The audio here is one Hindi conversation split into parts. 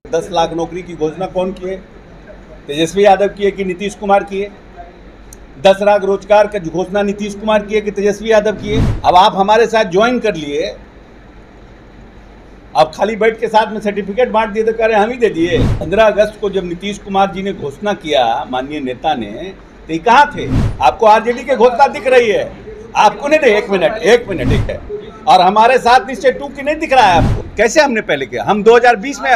10 लाख नौकरी की घोषणा कौन किए? तेजस्वी यादव किए कि नीतीश कुमार किए? 10 लाख रोजगार की घोषणा नीतीश कुमार किए कि तेजस्वी यादव किए? अब आप हमारे साथ ज्वाइन कर लिए, अब खाली बैठ के साथ में सर्टिफिकेट बांट दिए तो कह रहे हम ही दे दिए। 15 अगस्त को जब नीतीश कुमार जी ने घोषणा किया, माननीय नेता ने, तो ये कहाँ थे? आपको आरजेडी की घोषणा दिख रही है, आपको नहीं? एक मिनट एक है, और हमारे साथ निश्चय 2 की नहीं दिख रहा है आपको? कैसे हमने पहले किया? हम 2020 में,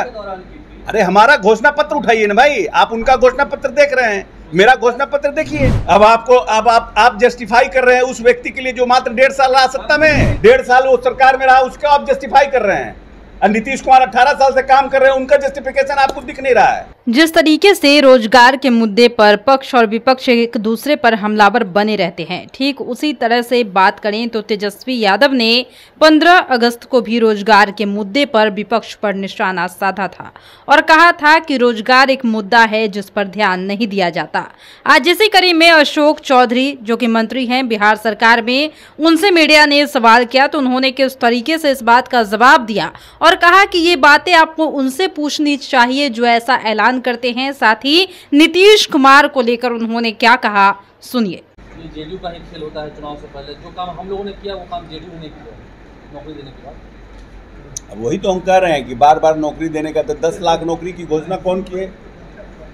अरे हमारा घोषणा पत्र उठाइए ना भाई, आप उनका घोषणा पत्र देख रहे हैं, मेरा घोषणा पत्र देखिए। अब आपको आप जस्टिफाई कर रहे हैं उस व्यक्ति के लिए जो मात्र 1.5 साल रहा सत्ता में, 1.5 साल वो सरकार में रहा, उसका आप जस्टिफाई कर रहे हैं। और नीतीश कुमार 18 साल से काम कर रहे हैं, उनका जस्टिफिकेशन आपको दिख नहीं रहा है। जिस तरीके से रोजगार के मुद्दे पर पक्ष और विपक्ष एक दूसरे पर हमलावर बने रहते हैं, ठीक उसी तरह से बात करें तो तेजस्वी यादव ने 15 अगस्त को भी रोजगार के मुद्दे पर विपक्ष पर निशाना साधा था और कहा था कि रोजगार एक मुद्दा है जिस पर ध्यान नहीं दिया जाता। आज इसी कड़ी में अशोक चौधरी, जो कि मंत्री हैं बिहार सरकार में, उनसे मीडिया ने सवाल किया तो उन्होंने किस तरीके से इस बात का जवाब दिया और कहा कि ये बातें आपको उनसे पूछनी चाहिए जो ऐसा ऐलान करते हैं। साथ ही नीतीश कुमार को लेकर उन्होंने क्या कहा, सुनिए। जेडीयू का ही खेल होता है चुनाव से पहले, जो काम हम लोगों ने किया वो काम जेडीयू ने किया नौकरी देने के बाद। अब वही तो हम कह रहे हैं कि बार बार नौकरी देने का, तो 10 लाख नौकरी की घोषणा कौन किए?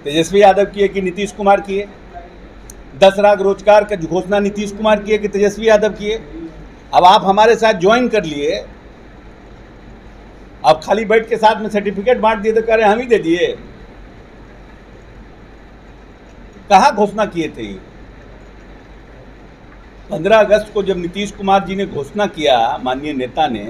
तेजस्वी यादव किए कि नीतीश कुमार किए? 10 लाख रोजगार की घोषणा नीतीश कुमार किए कि तेजस्वी यादव किए? अब आप हमारे साथ ज्वाइन कर लिए, अब खाली बैठ के साथ में सर्टिफिकेट बांट दिए तो कह रहे हम ही दे दिए। कहाँ घोषणा किए थे? 15 अगस्त को जब नीतीश कुमार जी ने घोषणा किया, माननीय नेता ने,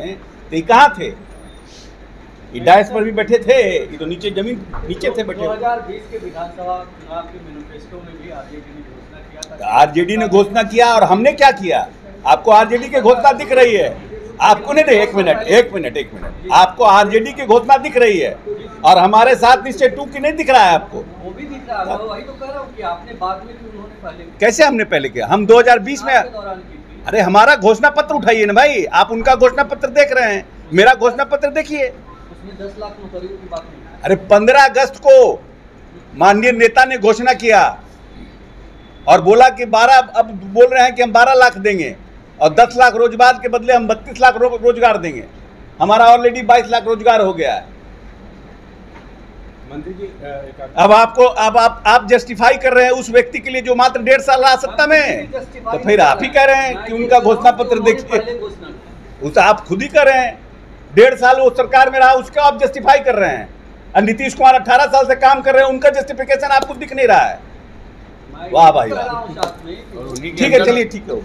तो ये कहाँ थे? ये डायस पर भी बैठे थे, ये तो नीचे जमीन नीचे थे बैठे। 2020 के विधानसभा चुनाव के मैनिफेस्टो में भी आरजेडी ने घोषणा किया था। आरजेडी ने घोषणा किया और हमने क्या किया? आपको आरजेडी की घोषणा दिख रही है, आपको नहीं? एक मिनट, आपको आरजेडी की घोषणा दिख रही है और हमारे साथ निश्चय 2 की नहीं दिख रहा है आपको? वो भी दिख रहा है, वही तो कह रहा हूँ कि आपने बाद में, उन्होंने पहले। कैसे हमने पहले किया? हम 2020 में, अरे हमारा घोषणा पत्र उठाइए ना भाई, आप उनका घोषणा पत्र देख रहे हैं, मेरा घोषणा पत्र देखिए। उसमें 10 लाख नौकरियों की बात नहीं। अरे 15 अगस्त को माननीय नेता ने घोषणा किया और बोला कि 12, अब बोल रहे हैं कि हम 12 लाख देंगे और 10 लाख रोजगार के बदले हम 32 लाख रोजगार देंगे। हमारा ऑलरेडी 22 लाख रोजगार हो गया है। मंत्री जी, अब आपको आप जस्टिफाई कर रहे हैं उस व्यक्ति के लिए जो मात्र 1.5 साल रहा सत्ता में, तो फिर आप ही कह रहे हैं कि उनका घोषणा पत्र देखिए। उस आप खुद ही कर रहे हैं, 1.5 साल वो सरकार में रहा, उसका आप जस्टिफाई कर रहे हैं। और नीतीश कुमार 18 साल से काम कर रहे हैं, उनका जस्टिफिकेशन आपको दिख नहीं रहा है। वाह भाई वाह, ठीक है, चलिए ठीक है।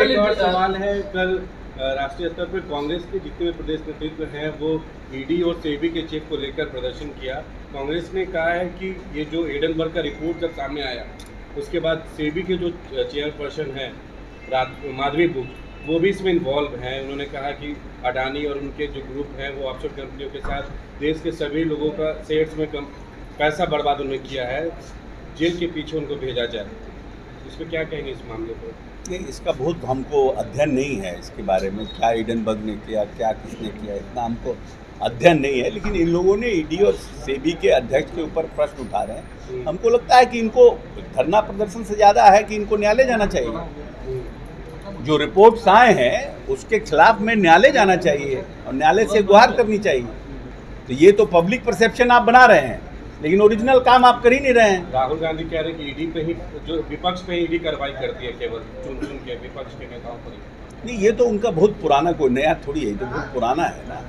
एक और सवाल है, कल राष्ट्रीय स्तर पर कांग्रेस के जितने भी प्रदेश नेतृत्व हैं वो ईडी और सेबी के चीफ को लेकर प्रदर्शन किया। कांग्रेस ने कहा है कि ये जो एडनबर्ग का रिपोर्ट जब सामने आया, उसके बाद सेबी के जो चेयरपर्सन हैं माधवी बुक, वो भी इसमें इन्वॉल्व हैं। उन्होंने कहा कि अडानी और उनके जो ग्रुप हैं वो ऑफशोर कंपनियों के साथ देश के सभी लोगों का शेयर्स में पैसा बर्बाद उन्होंने किया है, जेल के पीछे उनको भेजा जाए। इसमें क्या कहेंगे इस मामले पर? नहीं, इसका बहुत हमको अध्ययन नहीं है इसके बारे में, क्या एडनबर्ग ने किया, क्या किसने किया, इतना हमको अध्ययन नहीं है। लेकिन इन लोगों ने ईडी और सेबी के अध्यक्ष के ऊपर प्रश्न उठा रहे हैं। हमको लगता है कि इनको धरना प्रदर्शन से ज़्यादा है कि इनको न्यायालय जाना चाहिए। जो रिपोर्ट्स आए हैं उसके खिलाफ में न्यायालय जाना चाहिए और न्यायालय से गुहार करनी चाहिए। तो ये तो पब्लिक परसेप्शन आप बना रहे हैं, लेकिन ओरिजिनल काम आप कर ही नहीं रहे हैं। राहुल गांधी कह रहे हैं कि ईडी पे ही, जो विपक्ष पे ही ईडी कार्रवाई करती है, केवल चुन के विपक्ष के नेताओं पर। नहीं, ये तो उनका बहुत पुराना, कोई नया थोड़ी है, ये तो बहुत पुराना है ना।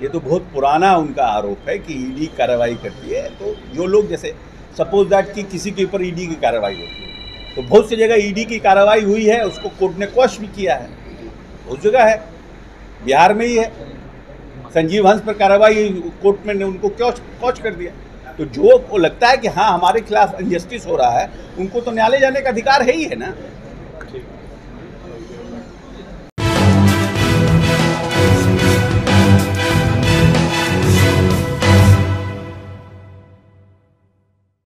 ये तो बहुत पुराना उनका आरोप है कि ईडी कार्रवाई करती है। तो जो लोग, जैसे सपोज दैट कि किसी के ऊपर ईडी की कार्रवाई होती है, तो बहुत सी जगह ईडी की कार्रवाई हुई है, उसको कोर्ट ने क्वश भी किया है। उस जगह है, बिहार में ही है, संजीव हंस पर कार्रवाई कोर्ट में ने उनको क्वश कर दिया। तो जो को लगता है कि हाँ हमारे खिलाफ इनजस्टिस हो रहा है, उनको तो न्यायालय जाने का अधिकार है ही है ना।